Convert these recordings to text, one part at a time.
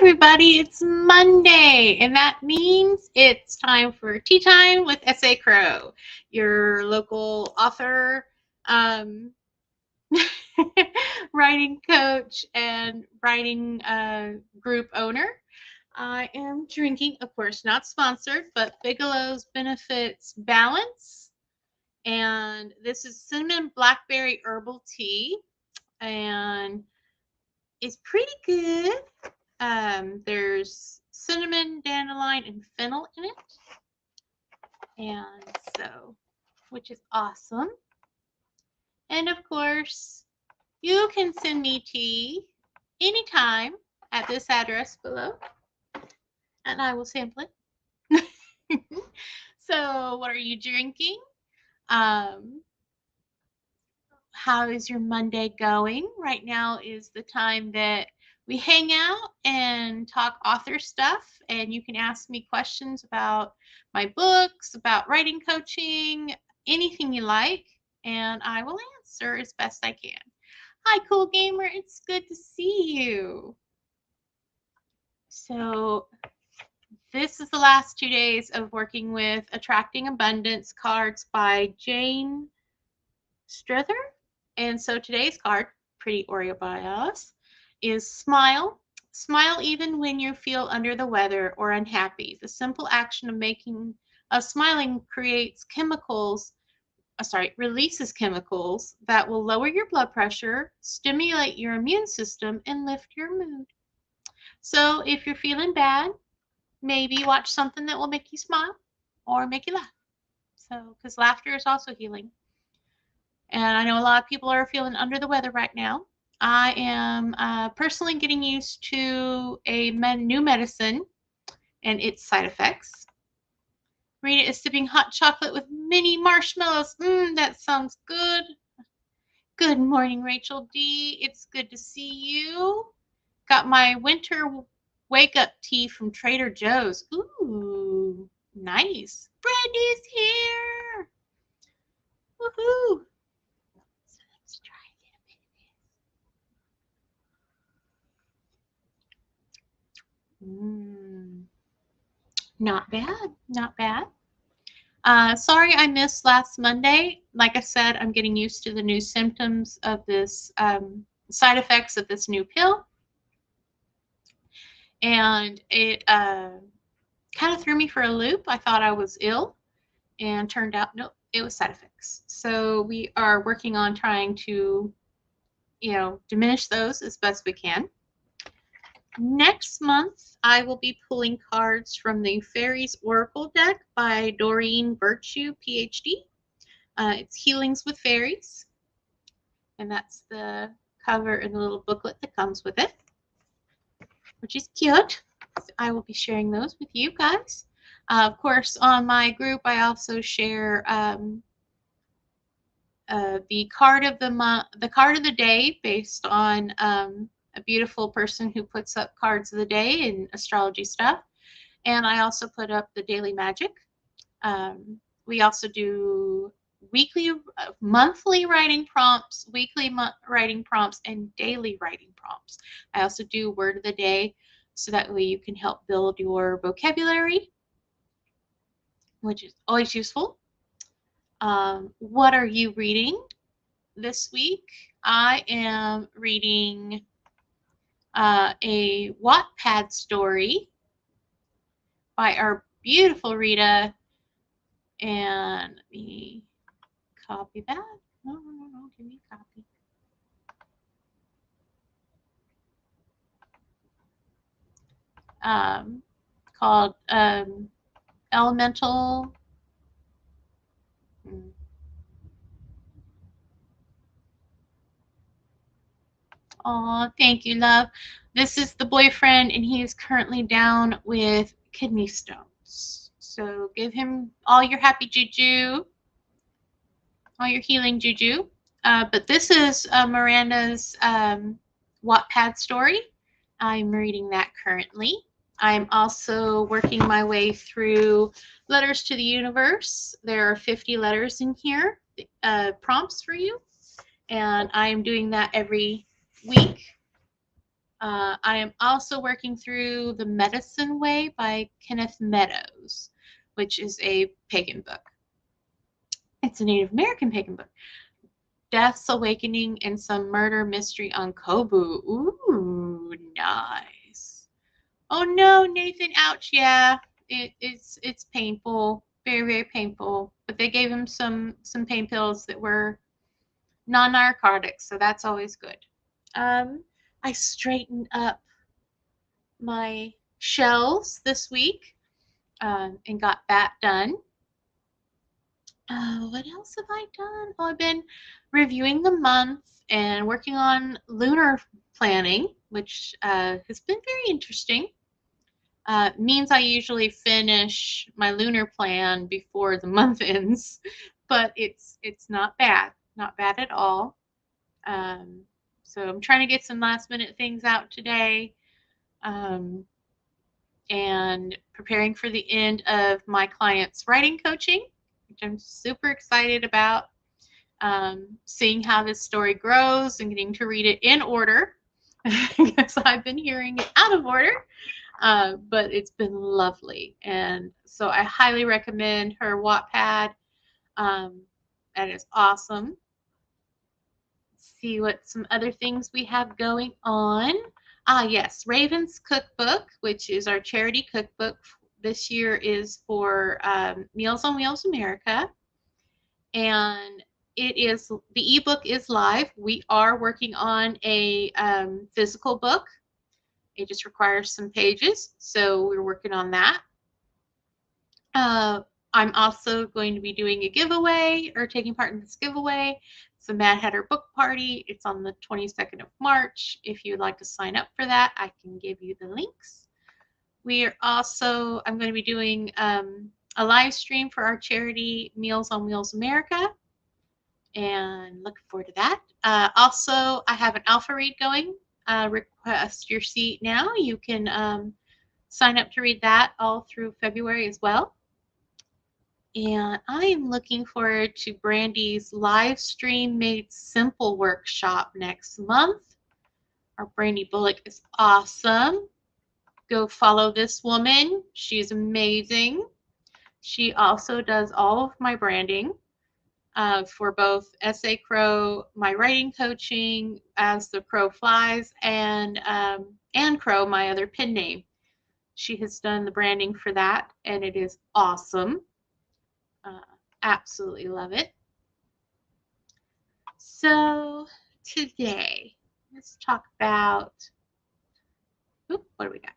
everybody, it's Monday, and that means it's time for Tea Time with S.A. Crow, your local author, um, writing coach, and writing group owner. I am drinking, of course, not sponsored, but Bigelow's Benefits Balance, and this is cinnamon blackberry herbal tea, and it's pretty good. There's cinnamon, dandelion, and fennel in it. And so, which is awesome. And of course, you can send me tea anytime at this address below, and I will sample it. So, what are you drinking? Um, how is your Monday going? Right now is the time that we hang out and talk author stuff, and you can ask me questions about my books, about writing coaching, anything you like, and I will answer as best I can. Hi, Cool Gamer. It's good to see you. So, this is the last 2 days of working with Attracting Abundance cards by Jane Strither. And so today's card, Pretty Oreo by us, is Smile. Smile even when you feel under the weather or unhappy. The simple action of smiling releases chemicals that will lower your blood pressure, stimulate your immune system, and lift your mood. So if you're feeling bad, maybe watch something that will make you smile or make you laugh. So, because laughter is also healing. And I know a lot of people are feeling under the weather right now. I am personally getting used to a new medicine and its side effects. Rita is sipping hot chocolate with mini marshmallows. That sounds good. Good morning, Rachel D. It's good to see you. Got my winter wake up tea from Trader Joe's. Ooh, nice. Brandy's here. Woohoo. So let's try a little bit of this. Not bad, not bad. Sorry I missed last Monday. Like I said, I'm getting used to the new symptoms of this, side effects of this new pill. And it kind of threw me for a loop. I thought I was ill, and turned out, nope, it was side effects. So we are working on trying to, diminish those as best we can. Next month, I will be pulling cards from the Fairies Oracle deck by Doreen Virtue, PhD. It's Healings with Fairies, and that's the cover and the little booklet that comes with it, which is cute. So I will be sharing those with you guys. Of course, on my group, I also share the card of the day based on a beautiful person who puts up cards of the day and astrology stuff. And I also put up the daily magic. We also do monthly writing prompts, weekly writing prompts, and daily writing prompts. I also do word of the day, so that way you can help build your vocabulary, which is always useful. What are you reading this week? I am reading a Wattpad story by our beautiful Rita, and let me copy that. No, give me a copy. Called Elemental. Oh, thank you, love. This is the boyfriend, and he is currently down with kidney stones. So give him all your happy juju, all your healing juju. But this is Miranda's Wattpad story. I'm reading that currently. I'm also working my way through Letters to the Universe. There are 50 letters in here, prompts for you, and I am doing that every week. I am also working through The Medicine Way by Kenneth Meadows, which is a pagan book. It's a Native American pagan book. Death's Awakening and Some Murder Mystery on Kobu. Ooh, nice. Oh no, Nathan, ouch, yeah. It's painful. Very, very painful. But they gave him some pain pills that were non-narcotics, so that's always good. I straightened up my shelves this week and got that done. What else have I done? Well, I've been reviewing the month and working on lunar planning, which has been very interesting. Means I usually finish my lunar plan before the month ends, but it's not bad at all. So I'm trying to get some last minute things out today, and preparing for the end of my client's writing coaching, which I'm super excited about. Seeing how this story grows and getting to read it in order, because I've been hearing it out of order. But it's been lovely, and so I highly recommend her Wattpad. That is awesome. Let's see what some other things we have going on. Yes, Raven's Cookbook, which is our charity cookbook this year, is for Meals on Wheels America, and the ebook is live. We are working on a physical book. It just requires some pages, so we're working on that. I'm also going to be doing a giveaway, or taking part in this giveaway. It's a Mad Hatter Book Party. It's on the 22nd of March. If you'd like to sign up for that, I can give you the links. I'm going to be doing a live stream for our charity Meals on Wheels America, and looking forward to that. Also, I have an alpha read going. Request your seat now. You can sign up to read that all through February as well. And I am looking forward to Brandy's live stream Made Simple workshop next month. Our Brandy Bullock is awesome. Go follow this woman. She's amazing. She also does all of my branding for both SA Crow, my writing coaching as the Crow Flies, and Crow, my other pen name. She has done the branding for that, and it is awesome. Absolutely love it. So today, let's talk about, what do we got?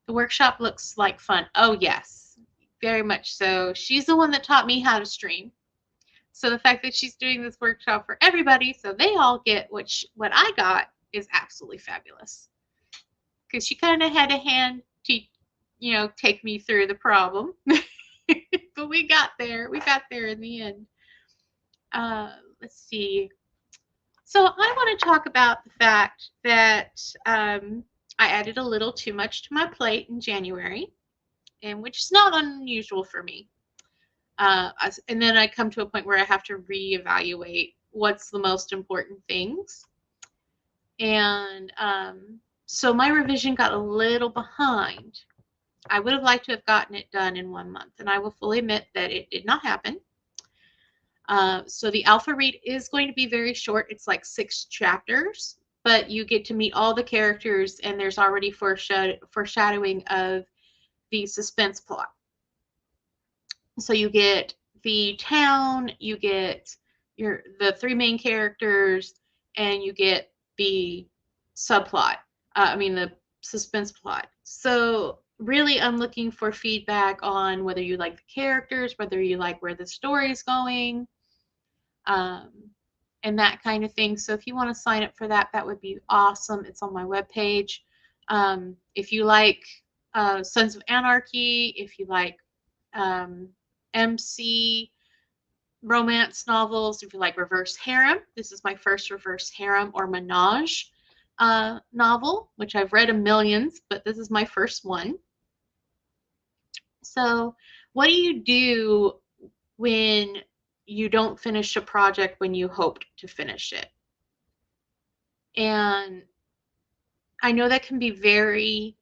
The workshop looks like fun. Oh yes, very much so. She's the one that taught me how to stream. So the fact that she's doing this workshop for everybody, so they all get what I got, is absolutely fabulous. Because she kind of had a hand to, take me through the problem. But we got there. We got there in the end. Let's see. So I want to talk about the fact that I added a little too much to my plate in January, and which is not unusual for me. And then I come to a point where I have to reevaluate what's the most important things. And so my revision got a little behind. I would have liked to have gotten it done in 1 month, and I will fully admit that it did not happen. So the alpha read is going to be very short. It's like 6 chapters, but you get to meet all the characters, and there's already foreshadowing of the suspense plot. So you get the town, you get the 3 main characters, and you get the subplot. The suspense plot. So really, I'm looking for feedback on whether you like the characters, whether you like where the story's going, and that kind of thing. So if you want to sign up for that, that would be awesome. It's on my webpage. If you like Sons of Anarchy, if you like MC romance novels, if you like reverse harem, this is my first reverse harem or menage novel, which I've read a millions, but this is my first one. So what do you do when you don't finish a project when you hoped to finish it? And I know that can be very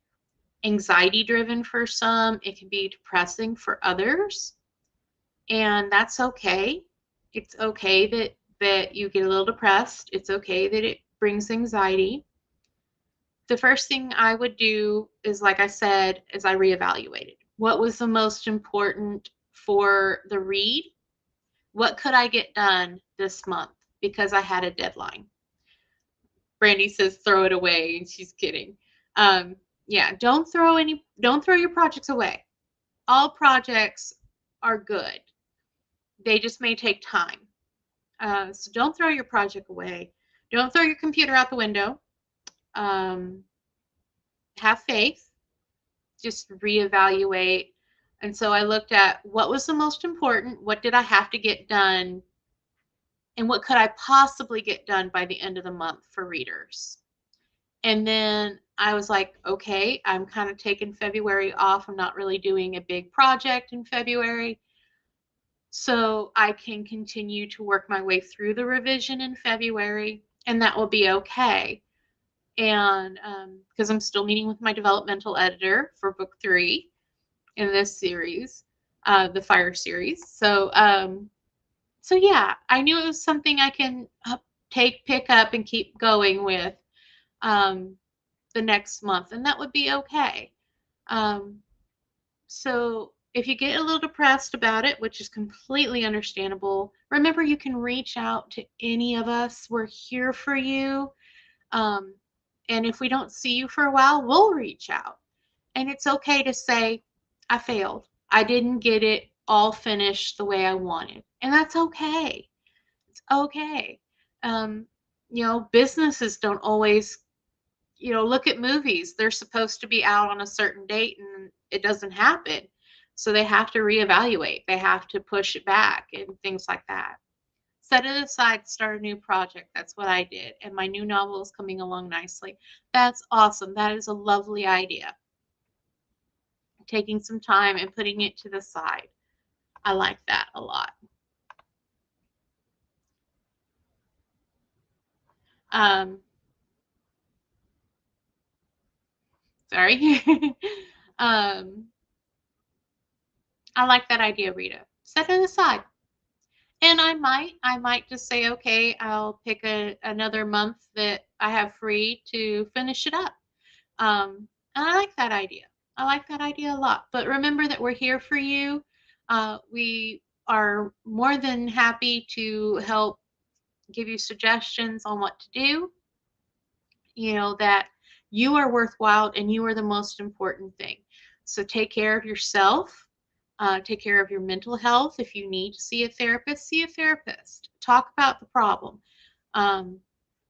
anxiety driven for some. It can be depressing for others, and that's okay. It's okay that you get a little depressed. It's okay that it brings anxiety. The first thing I would do is, like I said, is I reevaluated. What was the most important for the read? What could I get done this month because I had a deadline? Brandy says throw it away, and she's kidding. Um, yeah, don't throw your projects away. All projects are good. They just may take time. So don't throw your project away. Don't throw your computer out the window. Um, have faith. Just reevaluate. And so I looked at what was the most important, what did I have to get done, and what could I possibly get done by the end of the month for readers. And then I was like, okay, I'm kind of taking February off. I'm not really doing a big project in February. So I can continue to work my way through the revision in February, and that will be okay. And because I'm still meeting with my developmental editor for book 3 in this series, the Fire series. So yeah, I knew it was something I can pick up and keep going with um, the next month, and that would be okay. Um, so if you get a little depressed about it, which is completely understandable, remember you can reach out to any of us. We're here for you. Um, and if we don't see you for a while, we'll reach out. And it's okay to say, I failed. I didn't get it all finished the way I wanted. And that's okay. It's okay. Um, businesses don't always, look at movies. They're supposed to be out on a certain date and it doesn't happen. So they have to reevaluate. They have to push it back and things like that. Set it aside, start a new project. That's what I did. And my new novel is coming along nicely. That's awesome. That is a lovely idea. Taking some time and putting it to the side. I like that a lot. Um, sorry. um, I like that idea, Rita. Set it aside. And I might just say, okay, I'll pick another month that I have free to finish it up. And I like that idea. I like that idea a lot. But remember that we're here for you. We are more than happy to help give you suggestions on what to do. That you are worthwhile and you are the most important thing. So take care of yourself. Take care of your mental health. If you need to see a therapist, see a therapist. Talk about the problem. Um,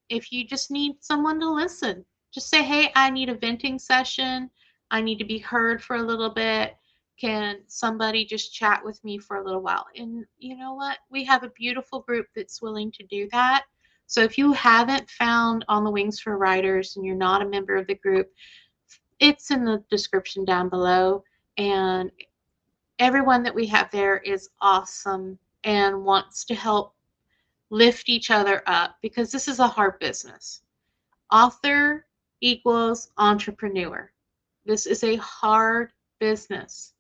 if you just need someone to listen, just say, hey, I need a venting session. I need to be heard for a little bit. Can somebody just chat with me for a little while? And you know what? We have a beautiful group that's willing to do that. So if you haven't found On the Wings for Writers and you're not a member of the group, it's in the description down below. And everyone that we have there is awesome and wants to help lift each other up because this is a hard business. Author equals entrepreneur. This is a hard business.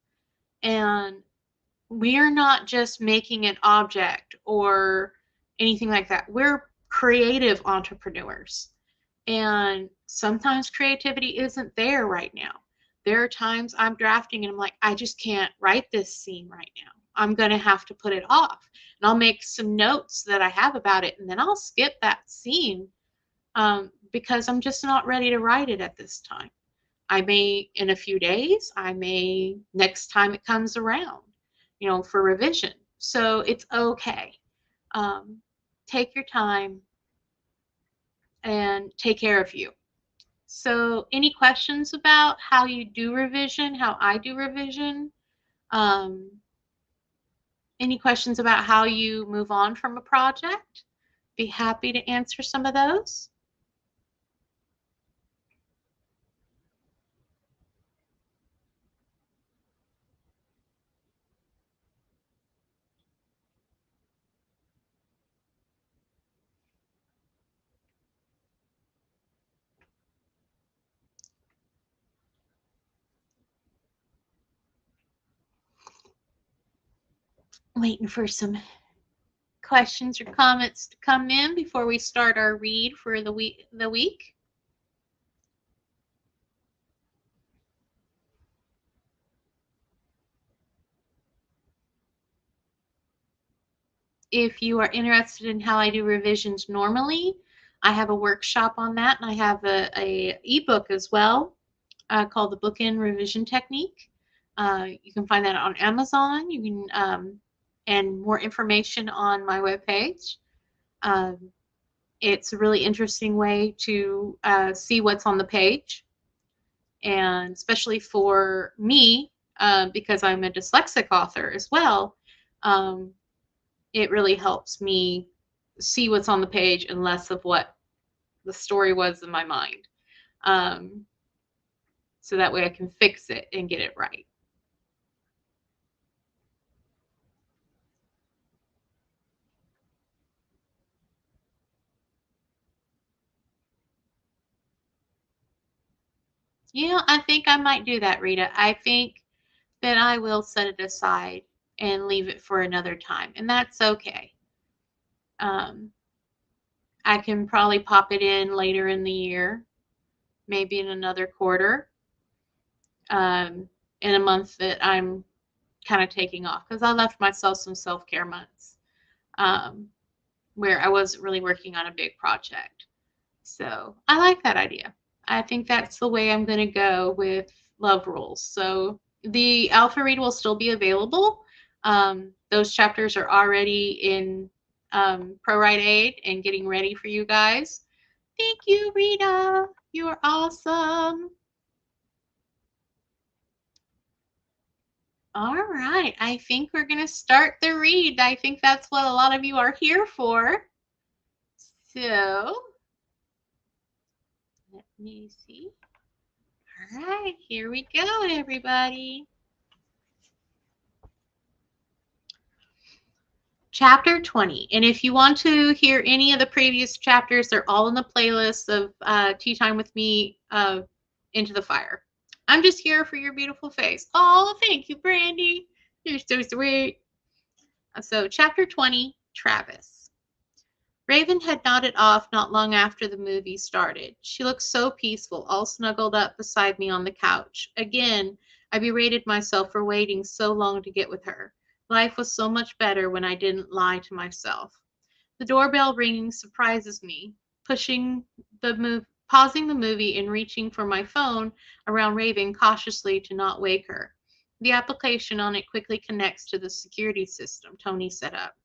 And we are not just making an object or anything like that. We're creative entrepreneurs. And sometimes creativity isn't there right now. There are times I'm drafting and I'm like, I just can't write this scene right now. I'm going to have to put it off. And I'll make some notes that I have about it, and then I'll skip that scene because I'm just not ready to write it at this time. I may in a few days, I may next time it comes around, for revision. So it's okay. Um, take your time and take care of you. So, any questions about how you do revision, how I do revision? Um, any questions about how you move on from a project? Be happy to answer some of those. Waiting for some questions or comments to come in before we start our read for the week. If you are interested in how I do revisions normally, I have a workshop on that, and I have a ebook as well called the Bookend Revision Technique. You can find that on Amazon. You can and more information on my webpage. It's a really interesting way to see what's on the page, and especially for me, because I'm a dyslexic author as well. It really helps me see what's on the page and less of what the story was in my mind. So that way I can fix it and get it right. I think I might do that, Rita. I think that I will set it aside and leave it for another time, and that's okay. I can probably pop it in later in the year, maybe in another quarter, in a month that I'm kind of taking off, because I left myself some self-care months um, where I wasn't really working on a big project. So I like that idea. I think that's the way I'm going to go with Love Rules. So the alpha read will still be available. Those chapters are already in ProWrite Aid and getting ready for you guys. Thank you, Rita. You're awesome. All right. I think we're going to start the read. I think that's what a lot of you are here for. So let me see. All right, here we go, everybody. Chapter 20. And if you want to hear any of the previous chapters, they're all in the playlist of Tea Time with Me, Into the Fire. I'm just here for your beautiful face. Oh, thank you, Brandy. You're so sweet. So, Chapter 20, Travis. Raven had nodded off not long after the movie started. She looked so peaceful, all snuggled up beside me on the couch. Again, I berated myself for waiting so long to get with her. Life was so much better when I didn't lie to myself. The doorbell ringing surprises me. Pausing the movie and reaching for my phone around Raven cautiously to not wake her. The application on it quickly connects to the security system Tony set up.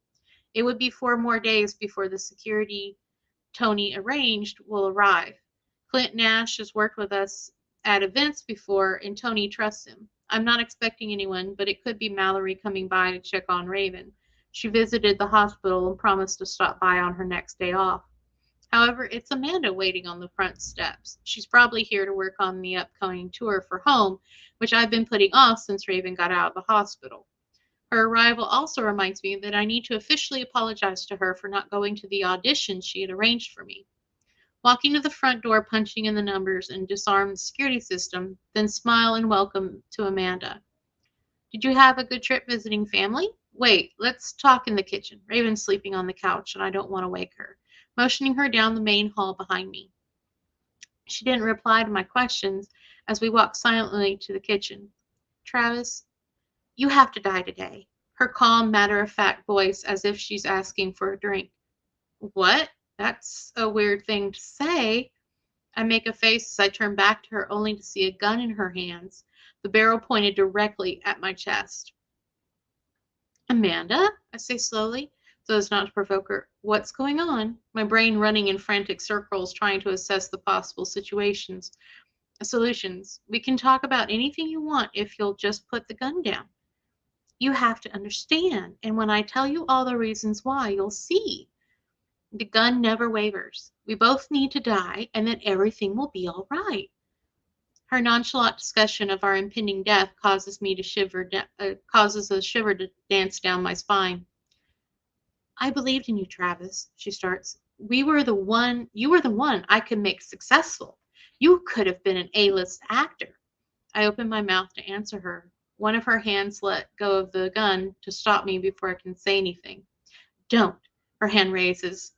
It would be 4 more days before the security Tony arranged will arrive. Clint Nash has worked with us at events before, and Tony trusts him. I'm not expecting anyone, but it could be Mallory coming by to check on Raven. She visited the hospital and promised to stop by on her next day off. However, it's Amanda waiting on the front steps. She's probably here to work on the upcoming tour for home, which I've been putting off since Raven got out of the hospital. Her arrival also reminds me that I need to officially apologize to her for not going to the audition she had arranged for me. Walking to the front door, punching in the numbers, and disarm the security system, then smile and welcome to Amanda. Did you have a good trip visiting family? Wait, let's talk in the kitchen. Raven's sleeping on the couch, and I don't want to wake her. Motioning her down the main hall behind me. She didn't reply to my questions as we walked silently to the kitchen. Travis, you have to die today. Her calm, matter-of-fact voice as if she's asking for a drink. What? That's a weird thing to say. I make a face as I turn back to her only to see a gun in her hands, the barrel pointed directly at my chest. Amanda? I say slowly, so as not to provoke her. What's going on? My brain running in frantic circles trying to assess the possible solutions. We can talk about anything you want if you'll just put the gun down. You have to understand, and when I tell you all the reasons why, you'll see. The gun never wavers. We both need to die, and then everything will be all right. Her nonchalant discussion of our impending death causes a shiver to dance down my spine. I believed in you, Travis, she starts. You were the one I could make successful. You could have been an A-list actor. I opened my mouth to answer her. One of her hands let go of the gun to stop me before I can say anything. Don't. Her hand raises,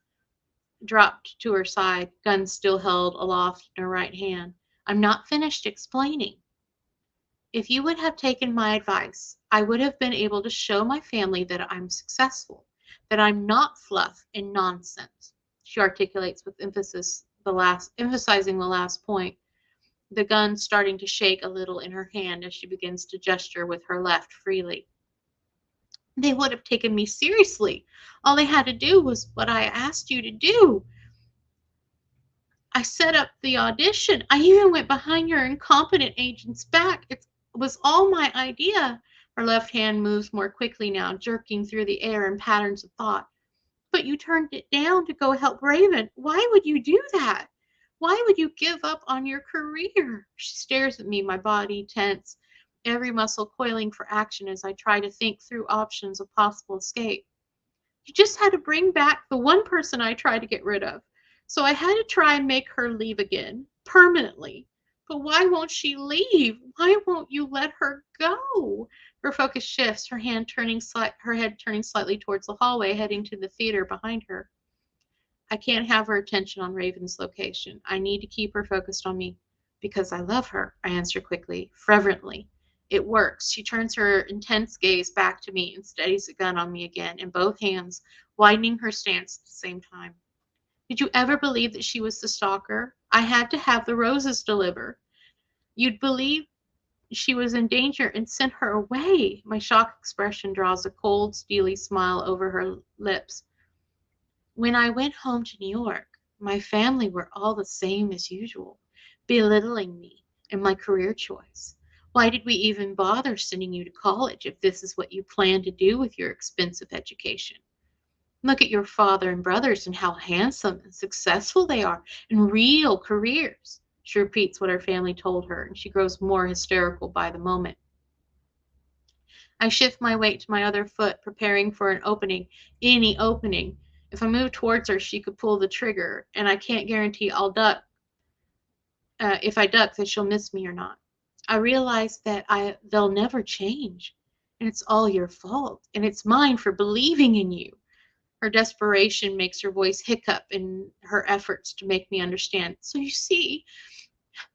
dropped to her side, gun still held aloft in her right hand. I'm not finished explaining. If you would have taken my advice, I would have been able to show my family that I'm successful, that I'm not fluff and nonsense. She articulates with emphasis emphasizing the last point, the gun starting to shake a little in her hand as she begins to gesture with her left freely. They would have taken me seriously. All they had to do was what I asked you to do. I set up the audition. I even went behind your incompetent agent's back. It was all my idea. Her left hand moves more quickly now, jerking through the air in patterns of thought. But you turned it down to go help Raven. Why would you do that? Why would you give up on your career? She stares at me, my body tense, every muscle coiling for action as I try to think through options of possible escape. You just had to bring back the one person I tried to get rid of. So I had to try and make her leave again, permanently. But why won't she leave? Why won't you let her go? Her focus shifts, her head turning slightly towards the hallway, heading to the theater behind her. I can't have her attention on Raven's location. I need to keep her focused on me. Because I love her, I answer quickly, fervently. It works. She turns her intense gaze back to me and steadies the gun on me again in both hands, widening her stance at the same time. Did you ever believe that she was the stalker? I had to have the roses deliver. You'd believe she was in danger and sent her away. My shocked expression draws a cold, steely smile over her lips. When I went home to New York, my family were all the same as usual, belittling me and my career choice. Why did we even bother sending you to college if this is what you plan to do with your expensive education? Look at your father and brothers and how handsome and successful they are in real careers. She repeats what her family told her, and she grows more hysterical by the moment. I shift my weight to my other foot, preparing for an opening, any opening. If I move towards her, she could pull the trigger, and I can't guarantee I'll duck. If I duck, that she'll miss me or not. I realize that they'll never change, and it's all your fault, and it's mine for believing in you. Her desperation makes her voice hiccup in her efforts to make me understand. So you see,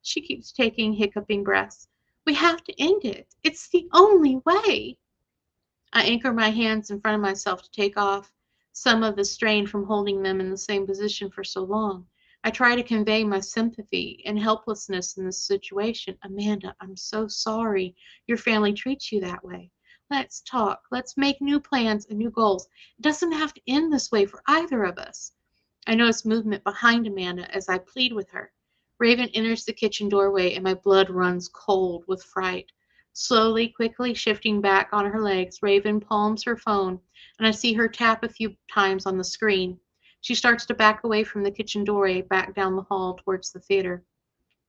she keeps taking hiccuping breaths. We have to end it. It's the only way. I anchor my hands in front of myself to take off some of the strain from holding them in the same position for so long. I try to convey my sympathy and helplessness in this situation. Amanda, I'm so sorry your family treats you that way. Let's talk. Let's make new plans and new goals. It doesn't have to end this way for either of us. I notice movement behind Amanda as I plead with her. Raven enters the kitchen doorway and my blood runs cold with fright. Slowly, quickly shifting back on her legs, Raven palms her phone, and I see her tap a few times on the screen. She starts to back away from the kitchen doorway, back down the hall towards the theater.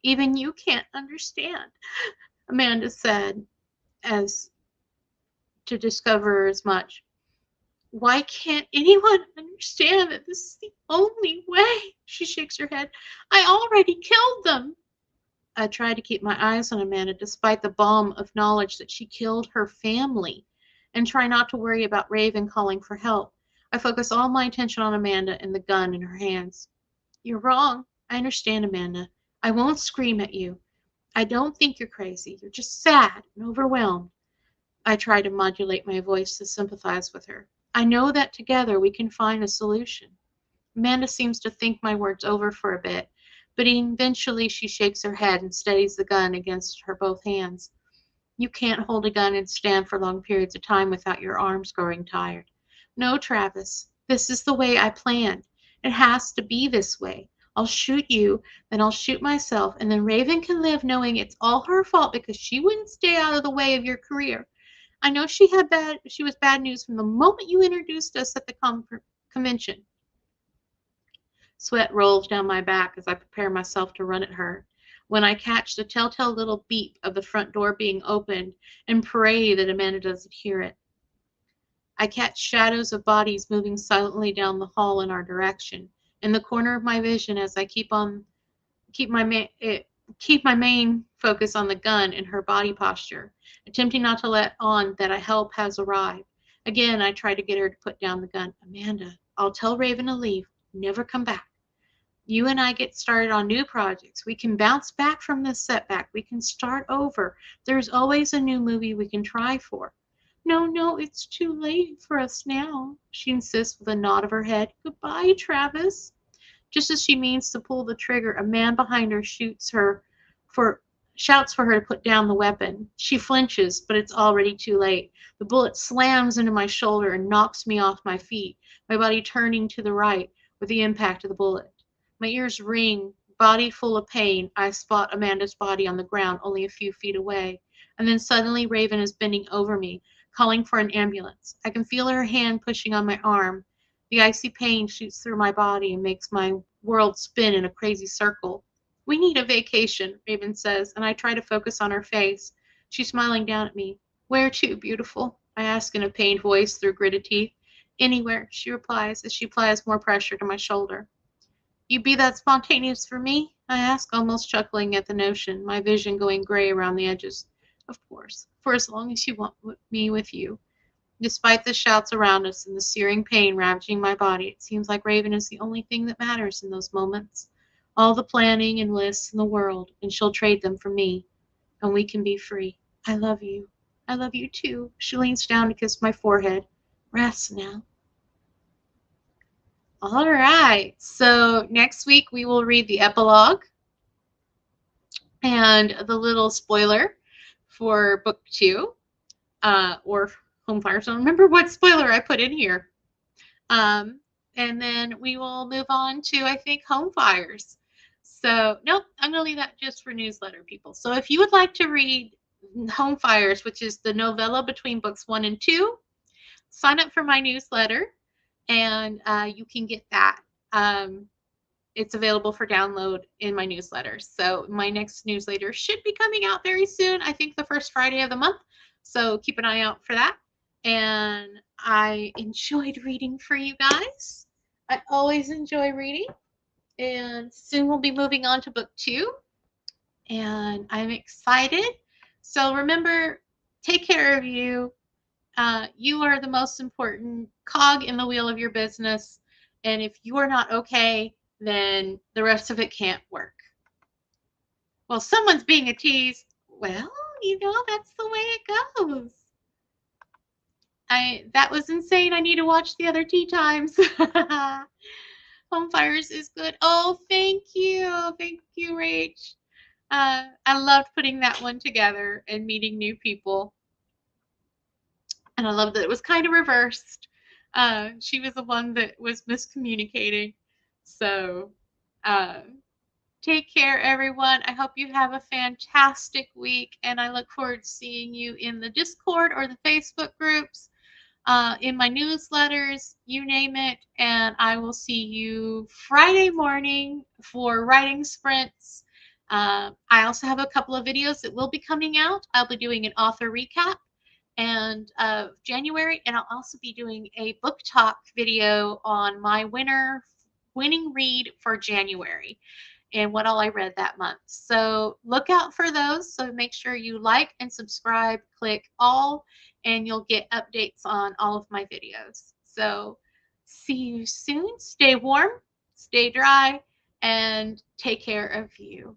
Even you can't understand, Amanda said, as to discover as much. Why can't anyone understand that this is the only way? She shakes her head. I already killed them. I try to keep my eyes on Amanda despite the balm of knowledge that she killed her family and try not to worry about Raven calling for help. I focus all my attention on Amanda and the gun in her hands. You're wrong. I understand, Amanda. I won't scream at you. I don't think you're crazy. You're just sad and overwhelmed. I try to modulate my voice to sympathize with her. I know that together we can find a solution. Amanda seems to think my words over for a bit, but eventually she shakes her head and steadies the gun against her both hands. You can't hold a gun and stand for long periods of time without your arms growing tired. No, Travis, this is the way I planned. It has to be this way. I'll shoot you, then I'll shoot myself, and then Raven can live knowing it's all her fault because she wouldn't stay out of the way of your career. I know she was bad news from the moment you introduced us at the convention. Sweat rolls down my back as I prepare myself to run at her. When I catch the telltale little beep of the front door being opened and pray that Amanda doesn't hear it. I catch shadows of bodies moving silently down the hall in our direction. In the corner of my vision, as I keep my main focus on the gun and her body posture, attempting not to let on that a help has arrived. Again, I try to get her to put down the gun. Amanda, I'll tell Raven to leave. Never come back. You and I get started on new projects. We can bounce back from this setback. We can start over. There's always a new movie we can try for. No, no, it's too late for us now, she insists with a nod of her head. Goodbye, Travis. Just as she means to pull the trigger, a man behind her shouts for her to put down the weapon. She flinches, but it's already too late. The bullet slams into my shoulder and knocks me off my feet, my body turning to the right with the impact of the bullet. My ears ring, body full of pain. I spot Amanda's body on the ground only a few feet away. And then suddenly Raven is bending over me, calling for an ambulance. I can feel her hand pushing on my arm. The icy pain shoots through my body and makes my world spin in a crazy circle. We need a vacation, Raven says, and I try to focus on her face. She's smiling down at me. Where to, beautiful? I ask in a pained voice through gritted teeth. Anywhere, she replies as she applies more pressure to my shoulder. You be that spontaneous for me? I ask, almost chuckling at the notion, my vision going gray around the edges. Of course, for as long as you want me with you. Despite the shouts around us and the searing pain ravaging my body, it seems like Raven is the only thing that matters in those moments. All the planning and lists in the world, and she'll trade them for me, and we can be free. I love you. I love you too. She leans down to kiss my forehead. Rest now. All right. So next week we will read the epilogue and the little spoiler for book 2, or Home Fires. I don't remember what spoiler I put in here. And then we will move on to, I think, Home Fires. So, nope, I'm going to leave that just for newsletter people. So if you would like to read Home Fires, which is the novella between books 1 and 2, sign up for my newsletter, and you can get that. It's available for download in my newsletter. So my next newsletter should be coming out very soon. I think the first Friday of the month. So keep an eye out for that. And I enjoyed reading for you guys. I always enjoy reading. And soon we'll be moving on to book 2. And I'm excited. So remember, take care of you. You are the most important cog in the wheel of your business. And if you are not okay, then the rest of it can't work. Well, someone's being a tease. Well, that's the way it goes. That was insane. I need to watch the other tea times. Home Fires is good. Oh, thank you. Thank you, Rach. I loved putting that one together and meeting new people. And I love that it was kind of reversed. She was the one that was miscommunicating. So take care, everyone. I hope you have a fantastic week, and I look forward to seeing you in the Discord or the Facebook groups, in my newsletters, you name it. And I will see you Friday morning for writing sprints. I also have a couple of videos that will be coming out. I'll be doing an author recap and January, and I'll also be doing a book talk video on my winning read for January and what all I read that month. So look out for those. So make sure you like and subscribe, click all, and you'll get updates on all of my videos. So see you soon. Stay warm, stay dry, and take care of you.